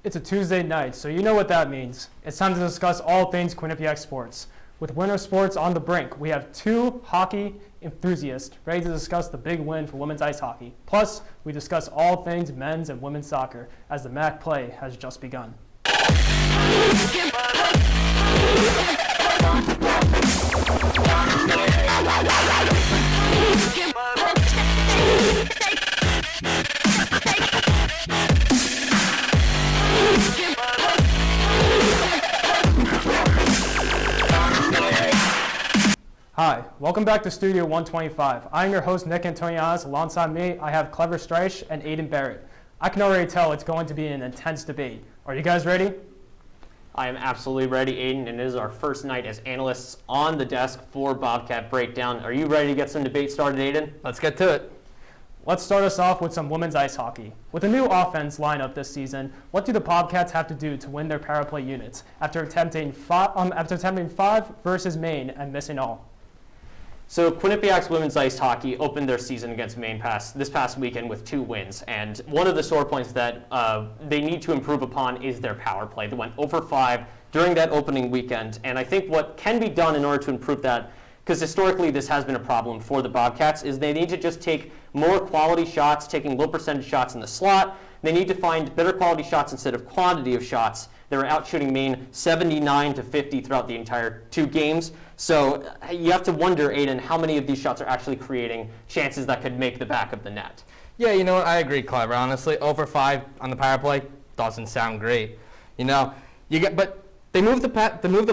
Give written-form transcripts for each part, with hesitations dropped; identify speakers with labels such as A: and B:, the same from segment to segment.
A: It's a Tuesday night, so you know what that means. It's time to discuss all things Quinnipiac sports. With winter sports on the brink, we have two hockey enthusiasts ready to discuss the big win for women's ice hockey. Plus, we discuss all things men's and women's soccer as the MAC play has just begun. Hi, welcome back to Studio 125. I'm your host, Nick Antonianis. Alongside me, I have Clever Streich and Aiden Barrett. I can already tell it's going to be an intense debate. Are you guys ready?
B: I am absolutely ready, Aiden, and it is our first night as analysts on the desk for Bobcat Breakdown. Are you ready to get some debate started, Aiden?
C: Let's get to it.
A: Let's start us off with some women's ice hockey. With a new offense lineup this season, what do the Bobcats have to do to win their power play units after attempting five versus Maine and missing all?
B: So Quinnipiac's women's ice hockey opened their season against Maine this past weekend with 2 wins. And one of the sore points that they need to improve upon is their power play. They went over 5 during that opening weekend. And I think what can be done in order to improve that, because historically this has been a problem for the Bobcats, is they need to just take more quality shots, taking low percentage shots in the slot. They need to find better quality shots instead of quantity of shots. They were out shooting Maine 79-50 throughout the entire 2 games. So you have to wonder, Aiden, how many of these shots are actually creating chances that could make the back of the net?
C: Yeah, you know what? I agree, Clever. Honestly, over 5 on the power play doesn't sound great. But they moved the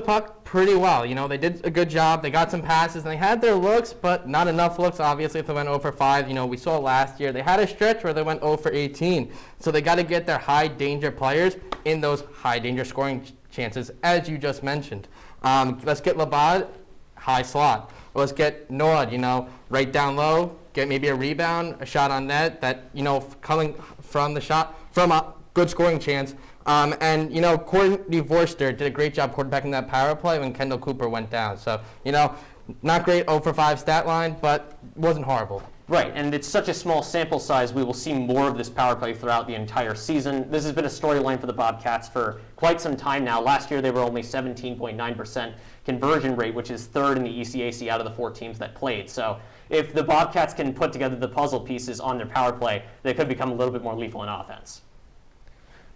C: puck pretty well. You know, they did a good job. They got some passes, and they had their looks, but not enough looks, obviously, if they went 0 for 5. You know, we saw last year they had a stretch where they went 0 for 18. So they got to get their high-danger players in those high-danger scoring chances, as you just mentioned. Let's get Labad, high slot. Let's get Nord, right down low, get maybe a rebound, a shot on net that, coming from the shot, from a good scoring chance. Courtney Vorster did a great job quarterbacking that power play when Kendall Cooper went down. So, not great 0 for 5 stat line, but wasn't horrible.
B: Right, and it's such a small sample size, we will see more of this power play throughout the entire season. This has been a storyline for the Bobcats for quite some time now. Last year, they were only 17.9% conversion rate, which is 3rd in the ECAC out of the 4 teams that played. So if the Bobcats can put together the puzzle pieces on their power play, they could become a little bit more lethal in offense.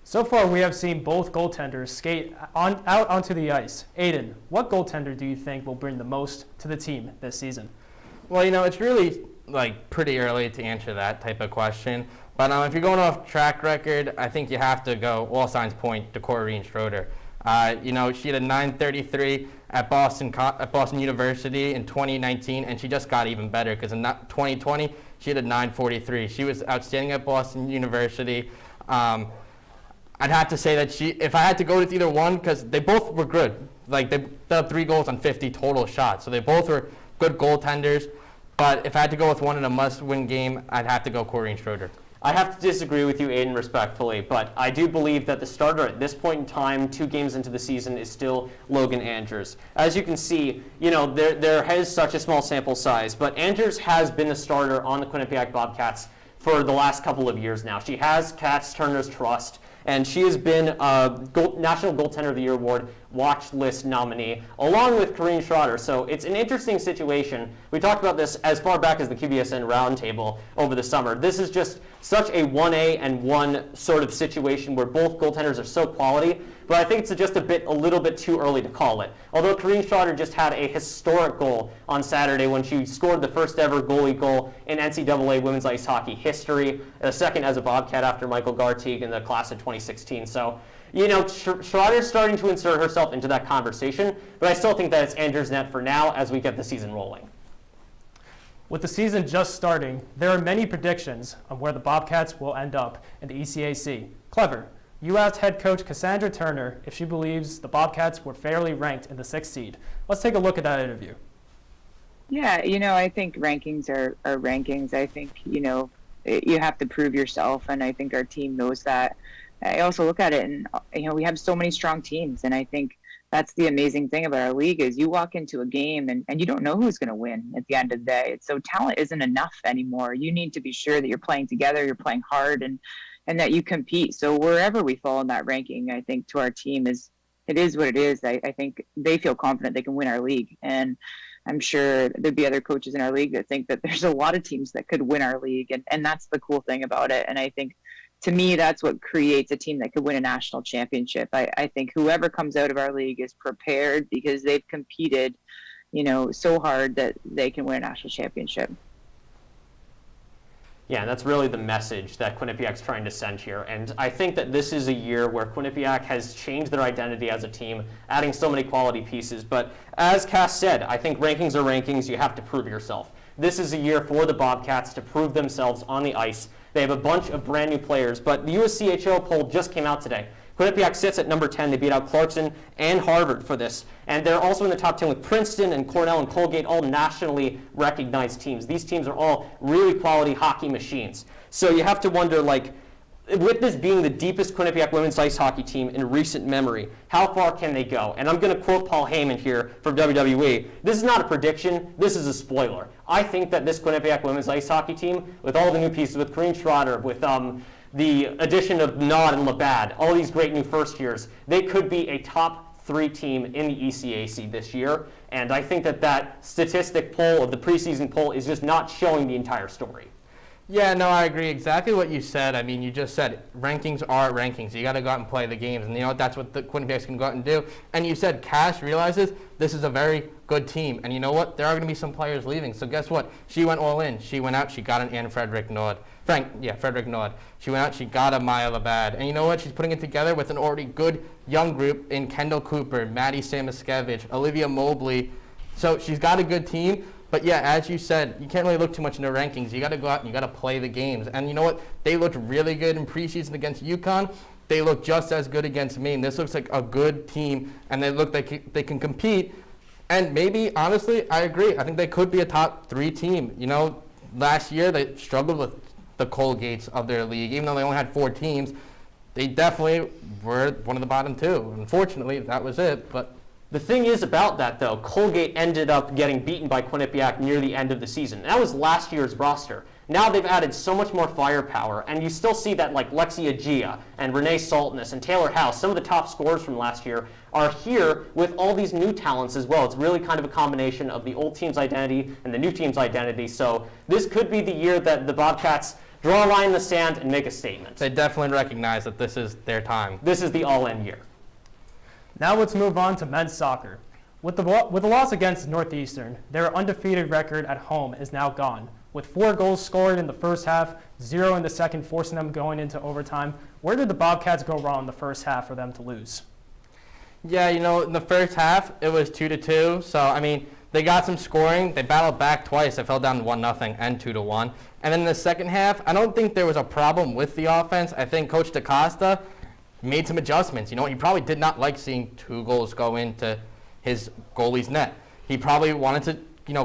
A: So far, we have seen both goaltenders skate out onto the ice. Aiden, what goaltender do you think will bring the most to the team this season?
C: Well, it's really pretty early to answer that type of question. But if you're going off track record, I think you have to go all signs point to Corrine Schroeder. She had a 9.33 at Boston University in 2019, and she just got even better because in 2020 she had a 9.43. She was outstanding at Boston University. I'd have to say that if I had to go with either one, because they both were good. They had 3 goals on 50 total shots, so they both were good goaltenders. But if I had to go with one in a must-win game, I'd have to go Corrine Schroeder.
B: I have to disagree with you, Aiden, respectfully, but I do believe that the starter at this point in time, 2 games into the season, is still Logan Andrews. As you can see, there has such a small sample size, but Andrews has been the starter on the Quinnipiac Bobcats for the last couple of years now. She has Katz Turner's trust, and she has been a National Goaltender of the Year Award watch list nominee, along with Corrine Schroeder. So it's an interesting situation. We talked about this as far back as the QBSN roundtable over the summer. This is just such a 1A and 1 sort of situation where both goaltenders are so quality, but I think it's just a little bit too early to call it. Although Corrine Schroeder just had a historic goal on Saturday when she scored the first ever goalie goal in NCAA women's ice hockey history, the second as a Bobcat after Michael Gartig in the class of 2016. So, Schroeder's starting to insert herself into that conversation, but I still think that it's Andrews' net for now as we get the season rolling.
A: With the season just starting, there are many predictions on where the Bobcats will end up in the ECAC. Clever, you asked head coach Cassandra Turner if she believes the Bobcats were fairly ranked in the 6th seed. Let's take a look at that interview.
D: Yeah, I think rankings are rankings. I think, you have to prove yourself, and I think our team knows that. I also look at it, and we have so many strong teams, and I think that's the amazing thing about our league is you walk into a game and you don't know who's going to win at the end of the day. So talent isn't enough anymore. You need to be sure that you're playing together, you're playing hard, and that you compete. So wherever we fall in that ranking, I think to our team it is what it is. I think they feel confident they can win our league. And I'm sure there'd be other coaches in our league that think that there's a lot of teams that could win our league. And that's the cool thing about it. And I think, to me, that's what creates a team that could win a national championship. I think whoever comes out of our league is prepared because they've competed, so hard that they can win a national championship.
B: Yeah, that's really the message that Quinnipiac's trying to send here. And I think that this is a year where Quinnipiac has changed their identity as a team, adding so many quality pieces. But as Cass said, I think rankings are rankings. You have to prove yourself. This is a year for the Bobcats to prove themselves on the ice. They have a bunch of brand new players, but the USCHO poll just came out today. Quinnipiac sits at number 10. They beat out Clarkson and Harvard for this. And they're also in the top 10 with Princeton and Cornell and Colgate, all nationally recognized teams. These teams are all really quality hockey machines. So you have to wonder, with this being the deepest Quinnipiac women's ice hockey team in recent memory, how far can they go? And I'm going to quote Paul Heyman here from WWE. This is not a prediction. This is a spoiler. I think that this Quinnipiac women's ice hockey team, with all the new pieces, with Corrine Schroeder, with the addition of Nod and Labatt, all these great new first years, they could be a top 3 team in the ECAC this year. And I think that statistic poll of the preseason poll is just not showing the entire story.
C: Yeah, no, I agree exactly what you said. I mean, you just said rankings are rankings. You got to go out and play the games, and that's what the Quinnipiacs can go out and do. And you said Cash realizes this is a very good team, and you know what? There are going to be some players leaving. So guess what? She went all in. She went out. She got an Anne Frederick Nord. Frederick Nord. She went out. She got a Maya Labatt, and you know what? She's putting it together with an already good young group in Kendall Cooper, Maddie Samaskevich, Olivia Mobley. So she's got a good team. But yeah, as you said, you can't really look too much into rankings. You got to go out and you got to play the games. And you know what? They looked really good in preseason against UConn. They look just as good against Maine. This looks like a good team, and they look like they can compete. And maybe, honestly, I agree. I think they could be a top 3 team. Last year they struggled with the Colgates of their league. Even though they only had 4 teams, they definitely were one of the bottom 2. Unfortunately, that was it. But
B: the thing is about that, though, Colgate ended up getting beaten by Quinnipiac near the end of the season. That was last year's roster. Now they've added so much more firepower, and you still see that Lexi Agia and Renee Saltness and Taylor House, some of the top scorers from last year, are here with all these new talents as well. It's really kind of a combination of the old team's identity and the new team's identity. So this could be the year that the Bobcats draw a line in the sand and make a statement.
C: They definitely recognize that this is their time.
B: This is the all-in year.
A: Now let's move on to men's soccer. With the loss against Northeastern, their undefeated record at home is now gone. With 4 goals scored in the first half, 0 in the second, forcing them going into overtime. Where did the Bobcats go wrong in the first half for them to lose?
C: Yeah, in the first half, it was 2-2. So, I mean, they got some scoring. They battled back twice. They fell down 1-0 and 2-1. And then in the second half, I don't think there was a problem with the offense. I think Coach DaCosta made some adjustments. He probably did not like seeing 2 goals go into his goalie's net. He probably wanted to,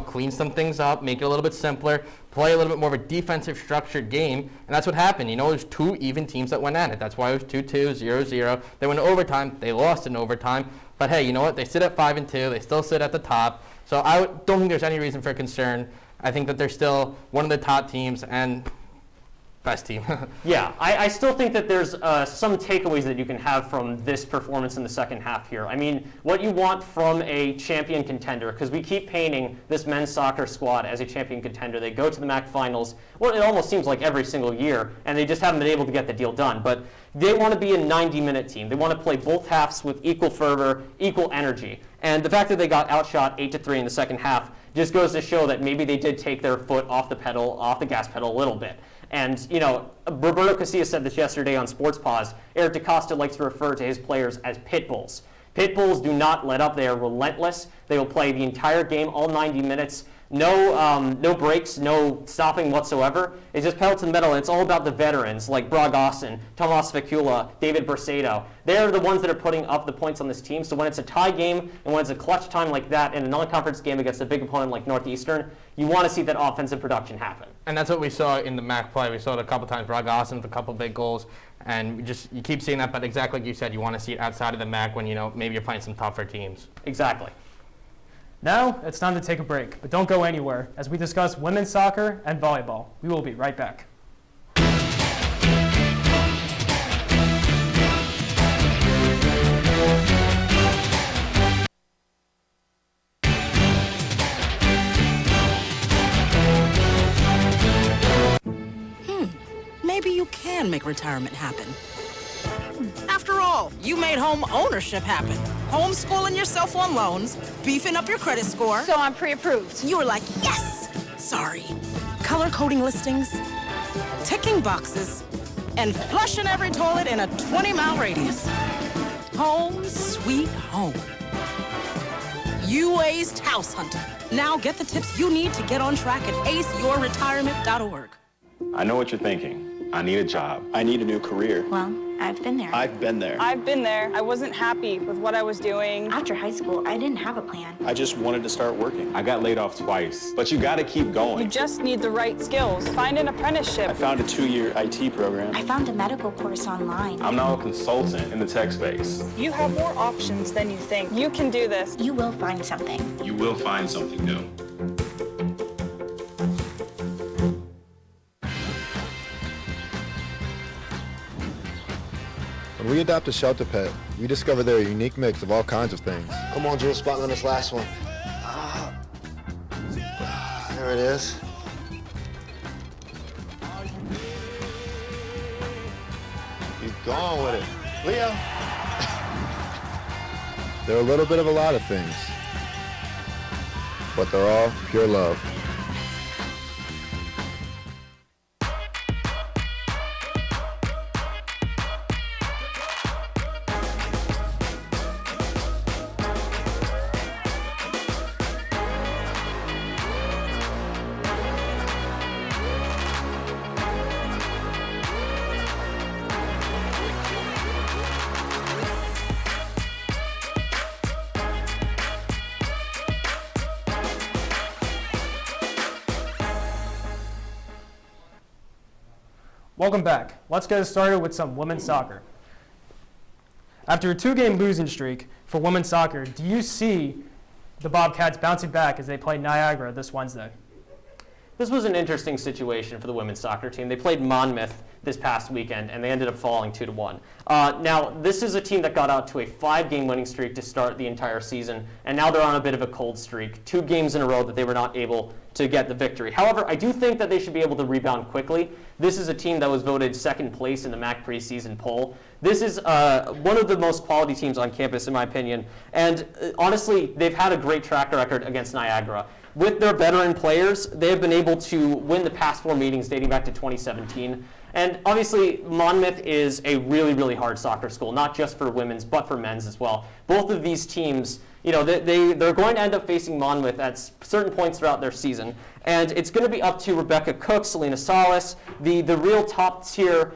C: clean some things up, make it a little bit simpler, play a little bit more of a defensive structured game, and that's what happened. It was 2 even teams that went at it. That's why it was 2-2, 0-0. They went to overtime. They lost in overtime. But hey, you know what? They sit at 5-2. They still sit at the top. So I don't think there's any reason for concern. I think that they're still one of the top teams and best team.
B: Yeah, I still think that there's some takeaways that you can have from this performance in the second half here. I mean, what you want from a champion contender, because we keep painting this men's soccer squad as a champion contender. They go to the MAC finals, well, it almost seems like every single year, and they just haven't been able to get the deal done. But they want to be a 90-minute team. They want to play both halves with equal fervor, equal energy. And the fact that they got outshot 8-3 in the second half just goes to show that maybe they did take their foot off the gas pedal a little bit. And, Roberto Casillas said this yesterday on Sports Pause. Eric DaCosta likes to refer to his players as pit bulls. Pit bulls do not let up. They are relentless. They will play the entire game, all 90 minutes, No breaks, no stopping whatsoever. It's just pedal to the metal, and it's all about the veterans like Brog Austin, Tomas Vecula, David Bersato. They're the ones that are putting up the points on this team. So when it's a tie game and when it's a clutch time like that in a non-conference game against a big opponent like Northeastern, you want to see that offensive production happen.
C: And that's what we saw in the MAC play. We saw it a couple times. Brog Austin with a couple big goals. And you keep seeing that, but exactly like you said, you want to see it outside of the MAC when, maybe you're playing some tougher teams.
B: Exactly.
A: Now it's time to take a break, but don't go anywhere as we discuss women's soccer and volleyball. We will be right back.
E: Maybe you can make retirement happen. After all, you made home ownership happen. Homeschooling yourself on loans, beefing up your credit score.
F: So I'm pre-approved.
E: You were like, yes! Sorry. Color coding listings, ticking boxes, and flushing every toilet in a 20-mile radius. Home sweet home. You aced house hunting. Now get the tips you need to get on track at aceyourretirement.org.
G: I know what you're thinking. I need a job. I need a new career.
H: Well, I've been there.
G: I've been there.
F: I've been there. I wasn't happy with what I was doing.
H: After high school, I didn't have a plan.
G: I just wanted to start working. I got laid off twice, but you gotta keep going.
F: You just need the right skills. Find an apprenticeship.
G: I found a 2-year IT program.
H: I found a medical course online.
G: I'm now a consultant in the tech space.
F: You have more options than you think. You can do this.
H: You will find something.
G: You will find something new.
I: When we adopt a shelter pet, we discover they're a unique mix of all kinds of things.
J: Come on, Drew, spot me on this last one. There it is.
I: Keep going with it. Leo! They're a little bit of a lot of things, but they're all pure love.
A: Welcome back. Let's get started with some women's soccer. After a 2-game losing streak for women's soccer, do you see the Bobcats bouncing back as they play Niagara this Wednesday?
B: This was an interesting situation for the women's soccer team. They played Monmouth this past weekend, and they ended up falling 2-1. Now, this is a team that got out to a 5-game winning streak to start the entire season, and now they're on a bit of a cold streak. 2 games in a row that they were not able to get the victory. However, I do think that they should be able to rebound quickly. This is a team that was voted 2nd place in the MAC preseason poll. This is one of the most quality teams on campus, in my opinion, and honestly, they've had a great track record against Niagara. With their veteran players, they have been able to win the past 4 meetings dating back to 2017. And obviously, Monmouth is a really, really hard soccer school, not just for women's, but for men's as well. Both of these teams, they're going to end up facing Monmouth at certain points throughout their season. And it's going to be up to Rebecca Cook, Selena Salas, the real top-tier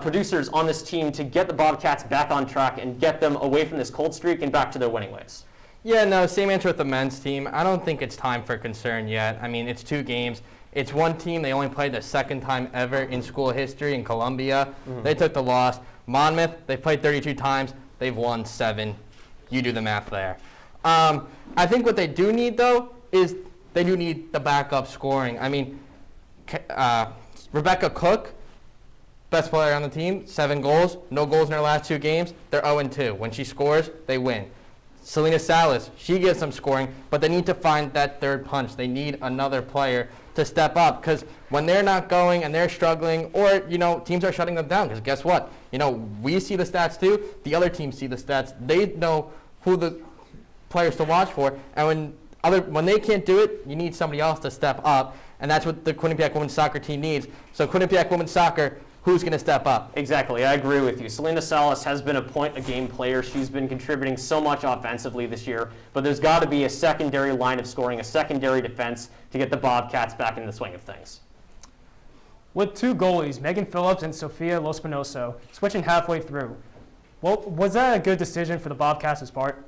B: producers on this team to get the Bobcats back on track and get them away from this cold streak and back to their winning ways.
C: Yeah, no, same answer with the men's team. I don't think it's time for concern yet. I mean, it's 2 games. It's one team. They only played the 2nd time ever in school history in Columbia. Mm-hmm. They took the loss. Monmouth, they played 32 times. They've won 7. You do the math there. I think what they do need, though, is they do need the backup scoring. I mean, Rebecca Cook, best player on the team, 7 goals. No goals in her last 2 games. They're 0-2. When she scores, they win. Selena Salas, she gives them scoring, but they need to find that third punch. They need another player to step up, because when they're not going and they're struggling, or teams are shutting them down, because guess what? We see the stats too. The other teams see the stats. They know who the players to watch for, and when they can't do it, you need somebody else to step up, and that's what the Quinnipiac women's soccer team needs. So Quinnipiac women's soccer, who's going to step up.
B: Exactly, I agree with you. Selena Salas has been a point-a-game player. She's been contributing so much offensively this year, but there's got to be a secondary line of scoring, a secondary defense to get the Bobcats back in the swing of things.
A: With two goalies, Megan Phillips and Sofia Lospinoso, switching halfway through, well, was that a good decision for the Bobcats' part?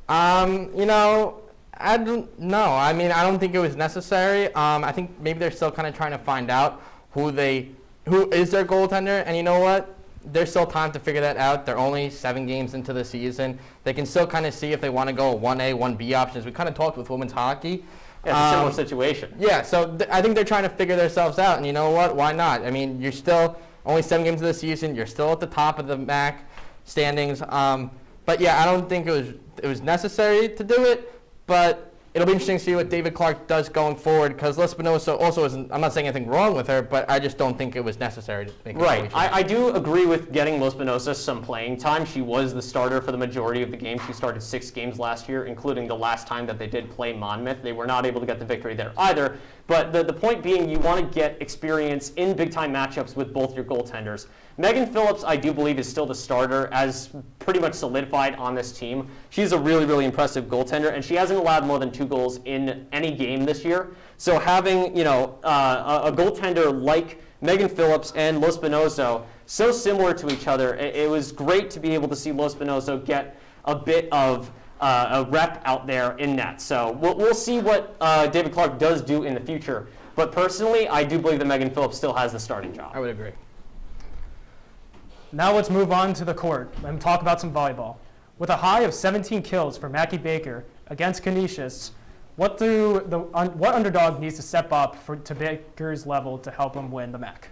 C: I don't know. I mean, I don't think it was necessary. I think maybe they're still kind of trying to find out who is their goaltender, and you know what? There's still time to figure that out. They're only 7 games into the season. They can still kind of see if they want to go 1A, 1B options. We kind of talked with women's hockey.
B: Yeah, it's a similar situation.
C: Yeah, so I think they're trying to figure themselves out, and you know what? Why not? I mean, you're still only 7 games of the season. You're still at the top of the MAC standings. But yeah, I don't think it was necessary to do it, but it'll be interesting to see what David Clark does going forward, because Lespinosa also isn't, I'm not saying anything wrong with her, but I just don't think it was necessary to make
B: Right. I do agree with getting Lespinosa some playing time. She was the starter for the majority of the game. She started 6 games last year, including the last time that they did play Monmouth. They were not able to get the victory there either. But the point being, you want to get experience in big-time matchups with both your goaltenders. Megan Phillips, I do believe, is still the starter, as pretty much solidified on this team. She's a really, really impressive goaltender, and she hasn't allowed more than 2 goals in any game this year. So having, a goaltender like Megan Phillips and Lospinoso, so similar to each other, it was great to be able to see Lospinoso get a bit of a rep out there in net. So we'll see what David Clark does do in the future. But personally, I do believe that Megan Phillips still has the starting job.
C: I would agree.
A: Now let's move on to the court and talk about some volleyball. With a high of 17 kills for Mackie Baker against Canisius, what underdog needs to step up to Baker's level to help him win the MAC?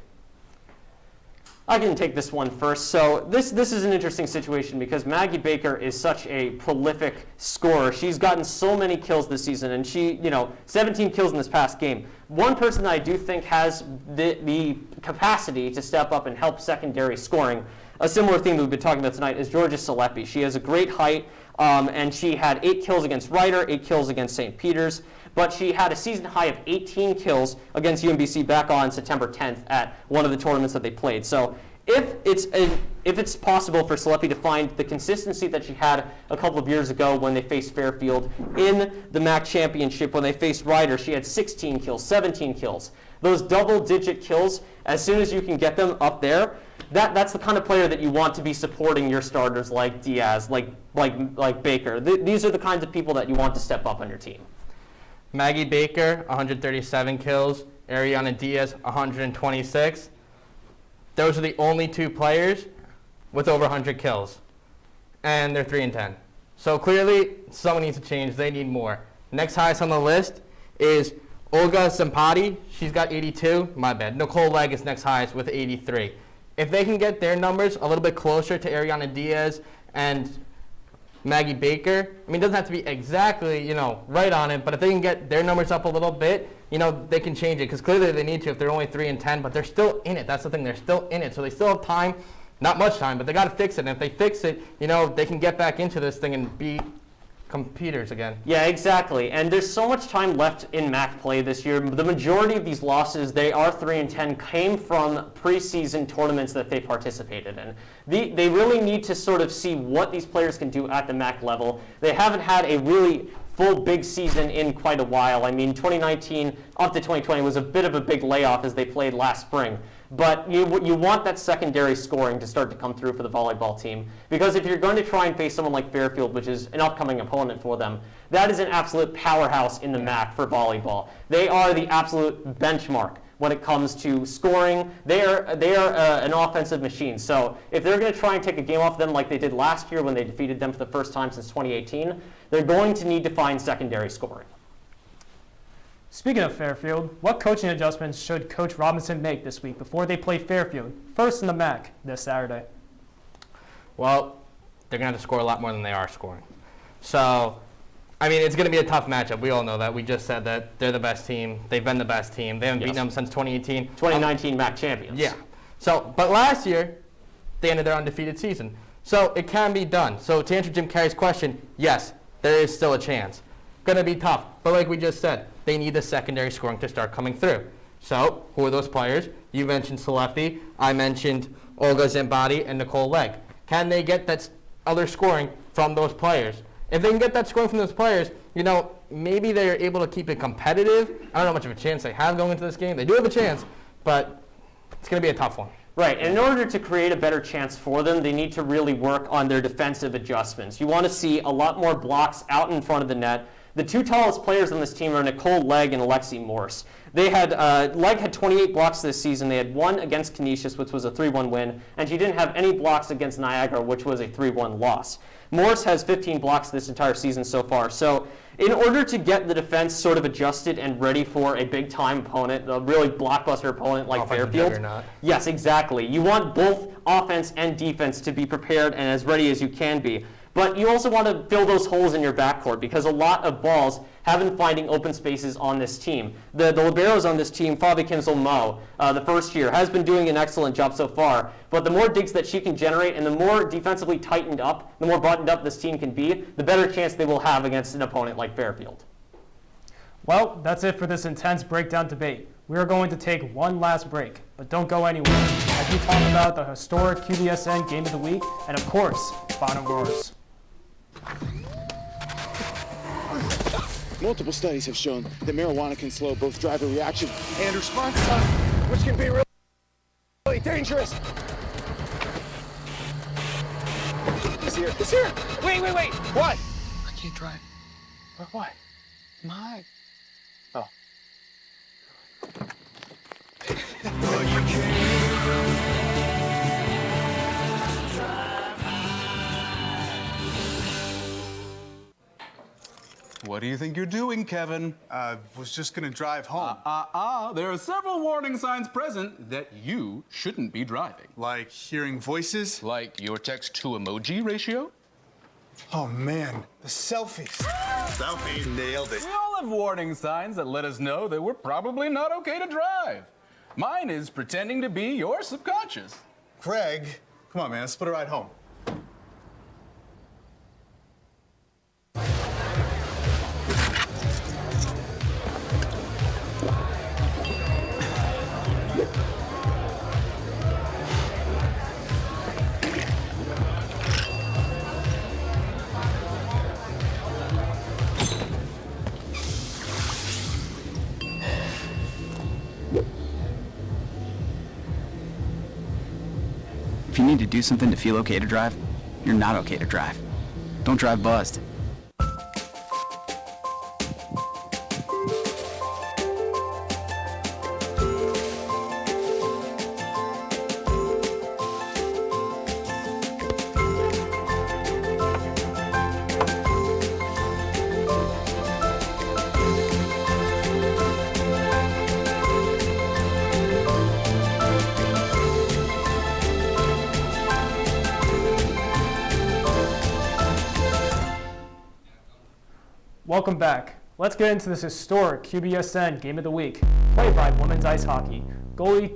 B: I can take this one first. So this is an interesting situation because Maggie Baker is such a prolific scorer. She's gotten so many kills this season, and she, 17 kills in this past game. One person that I do think has the capacity to step up and help secondary scoring, a similar theme that we've been talking about tonight, is Georgia Salepi. She has a great height, and she had 8 kills against Rider, 8 kills against St. Peter's. But she had a season high of 18 kills against UMBC back on September 10th at one of the tournaments that they played. So if it's possible for Salepi to find the consistency that she had a couple of years ago when they faced Fairfield in the MAC championship, when they faced Rider, she had 16 kills, 17 kills. Those double-digit kills, as soon as you can get them up there, that's the kind of player that you want to be supporting your starters like Diaz, like Baker. These are the kinds of people that you want to step up on your team.
C: Maggie Baker, 137 kills. Ariana Diaz, 126. Those are the only 2 players with over 100 kills. And they're 3-10. So clearly, someone needs to change. They need more. Next highest on the list is Olga Zampati. She's got 82. My bad. Nicole Legg is next highest with 83. If they can get their numbers a little bit closer to Ariana Diaz and Maggie Baker, I mean, it doesn't have to be exactly, right on it, but if they can get their numbers up a little bit, they can change it, because clearly they need to if they're only 3-10, but they're still in it. That's the thing, they're still in it, so they still have time, not much time, but they got to fix it, and if they fix it, they can get back into this thing and be competitors again.
B: Yeah, exactly. And there's so much time left in MAC play this year. The majority of these losses, they are 3-10, came from preseason tournaments that they participated in. They really need to sort of see what these players can do at the MAC level. They haven't had a really full big season in quite a while. I mean, 2019 up to 2020 was a bit of a big layoff as they played last spring. But you want that secondary scoring to start to come through for the volleyball team. Because if you're going to try and face someone like Fairfield, which is an upcoming opponent for them, that is an absolute powerhouse in the MAC for volleyball. They are the absolute benchmark when it comes to scoring. They are an offensive machine. So if they're going to try and take a game off them like they did last year when they defeated them for the first time since 2018, they're going to need to find secondary scoring.
A: Speaking of Fairfield, what coaching adjustments should Coach Robinson make this week before they play Fairfield, first in the MAC this Saturday?
C: Well, they're going to have to score a lot more than they are scoring. So, I mean, it's going to be a tough matchup. We all know that. We just said that they're the best team. They've been the best team. They haven't beaten them since 2018.
B: 2019 MAC champions.
C: Yeah. So, but last year, they ended their undefeated season. So, it can be done. So, to answer Jim Carey's question, yes, there is still a chance. Going to be tough. But like we just said, they need the secondary scoring to start coming through. So, who are those players? You mentioned Selecti, I mentioned Olga Zimbati, and Nicole Legg. Can they get that other scoring from those players? If they can get that scoring from those players, maybe they're able to keep it competitive. I don't know how much of a chance they have going into this game. They do have a chance, but it's going to be a tough one.
B: Right, and in order to create a better chance for them, they need to really work on their defensive adjustments. You want to see a lot more blocks out in front of the net. The two tallest players on this team are Nicole Legg and Alexi Morse. Legg had 28 blocks this season. They had one against Canisius, which was a 3-1 win, and she didn't have any blocks against Niagara, which was a 3-1 loss. Morse has 15 blocks this entire season so far. So in order to get the defense sort of adjusted and ready for a big-time opponent, a really blockbuster opponent like Fairfield, yes, exactly. You want both offense and defense to be prepared and as ready as you can be. But you also want to fill those holes in your backcourt because a lot of balls have been finding open spaces on this team. The liberos on this team, Fabi Kinsel-Mo, the first year, has been doing an excellent job so far. But the more digs that she can generate and the more defensively tightened up, the more buttoned up this team can be, the better chance they will have against an opponent like Fairfield.
A: Well, that's it for this intense breakdown debate. We are going to take one last break, but don't go anywhere as we talk about the historic QBSN Game of the Week and, of course, Final Roars.
K: Multiple studies have shown that marijuana can slow both driver reaction and response time, which can be really dangerous. It's here. It's here. Wait. What? I can't drive. What? My. Oh.
L: What do you think you're doing, Kevin?
K: Was just gonna drive home.
L: There are several warning signs present that you shouldn't be driving.
K: Like hearing voices?
L: Like your text-to-emoji ratio?
K: Oh man, the selfies. Selfie, nailed it.
L: We all have warning signs that let us know that we're probably not okay to drive. Mine is pretending to be your subconscious.
K: Craig, come on man, let's split a ride home.
M: If you need to do something to feel okay to drive, you're not okay to drive. Don't drive buzzed.
A: Welcome back. Let's get into this historic QBSN Game of the Week, played by women's ice hockey. Goalie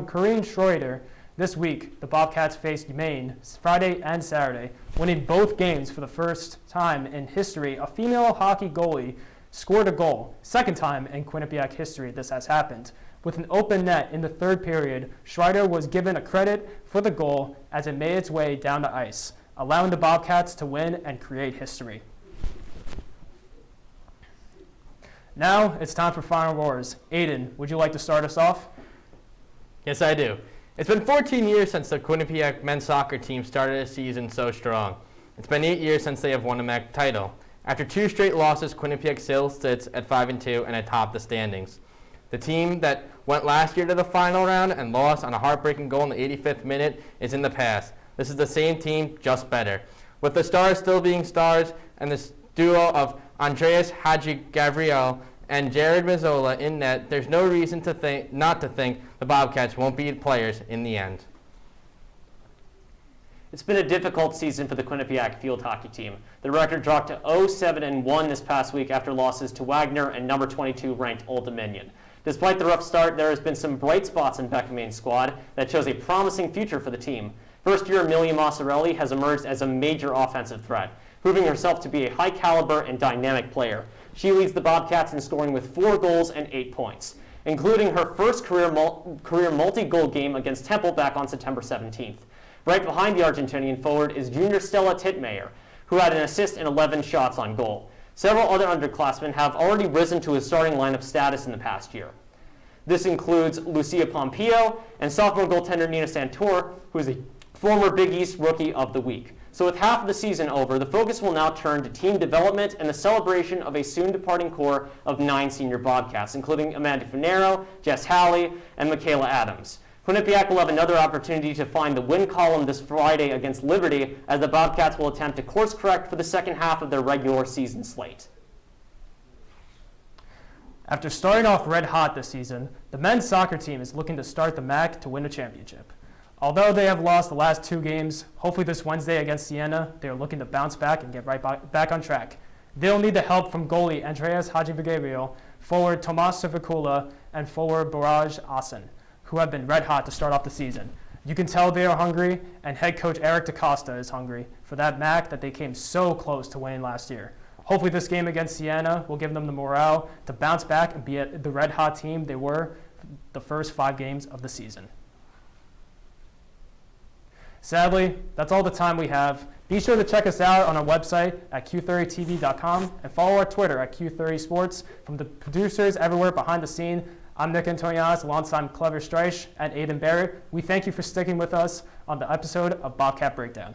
A: Corinne Schroeder. This week, the Bobcats faced Maine Friday and Saturday, winning both games for the first time in history. A female hockey goalie scored a goal. Second time in Quinnipiac history this has happened. With an open net in the third period, Schroeder was given a credit for the goal as it made its way down the ice, allowing the Bobcats to win and create history. Now it's time for Final Roars. Aiden, would you like to start us off?
C: Yes, I do. It's been 14 years since the Quinnipiac men's soccer team started a season so strong. It's been 8 years since they have won a MAC title. After 2 straight losses, Quinnipiac still sits at 5-2 and atop the standings. The team that went last year to the final round and lost on a heartbreaking goal in the 85th minute is in the past. This is the same team, just better. With the stars still being stars and this duo of Andreas Hadji-Gabriel and Jared Mazzola in net, there's no reason to not to think the Bobcats won't beat players in the end.
B: It's been a difficult season for the Quinnipiac field hockey team. The record dropped to 0-7-1 this past week after losses to Wagner and number 22 ranked Old Dominion. Despite the rough start, there has been some bright spots in Beckman's squad that shows a promising future for the team. First year Amelia Massarelli has emerged as a major offensive threat, proving herself to be a high caliber and dynamic player. She leads the Bobcats in scoring with 4 goals and 8 points. including her first career multi-goal game against Temple back on September 17th. Right behind the Argentinian forward is junior Stella Titmayer, who had an assist and 11 shots on goal. Several other underclassmen have already risen to a starting lineup status in the past year. This includes Lucia Pompeo and sophomore goaltender Nina Santor, who is a former Big East Rookie of the Week. So with half of the season over, the focus will now turn to team development and the celebration of a soon-departing core of 9 senior Bobcats, including Amanda Finero, Jess Halley, and Michaela Adams. Quinnipiac will have another opportunity to find the win column this Friday against Liberty, as the Bobcats will attempt to course correct for the second half of their regular season slate.
A: After starting off red hot this season, the men's soccer team is looking to start the MAC to win a championship. Although they have lost the last 2 games, hopefully this Wednesday against Siena, they are looking to bounce back and get right back on track. They'll need the help from goalie Andreas Hadjivigabriel, forward Tomas Sivikula, and forward Baraj Asen, who have been red hot to start off the season. You can tell they are hungry, and head coach Eric DaCosta is hungry for that MAC that they came so close to winning last year. Hopefully this game against Siena will give them the morale to bounce back and be the red hot team they were the first 5 games of the season. Sadly, that's all the time we have. Be sure to check us out on our website at q30tv.com and follow our Twitter at Q30Sports. From the producers everywhere behind the scene, I'm Nick Antonianis alongside Clever Streich and Aiden Barrett. We thank you for sticking with us on the episode of Bobcat Breakdown.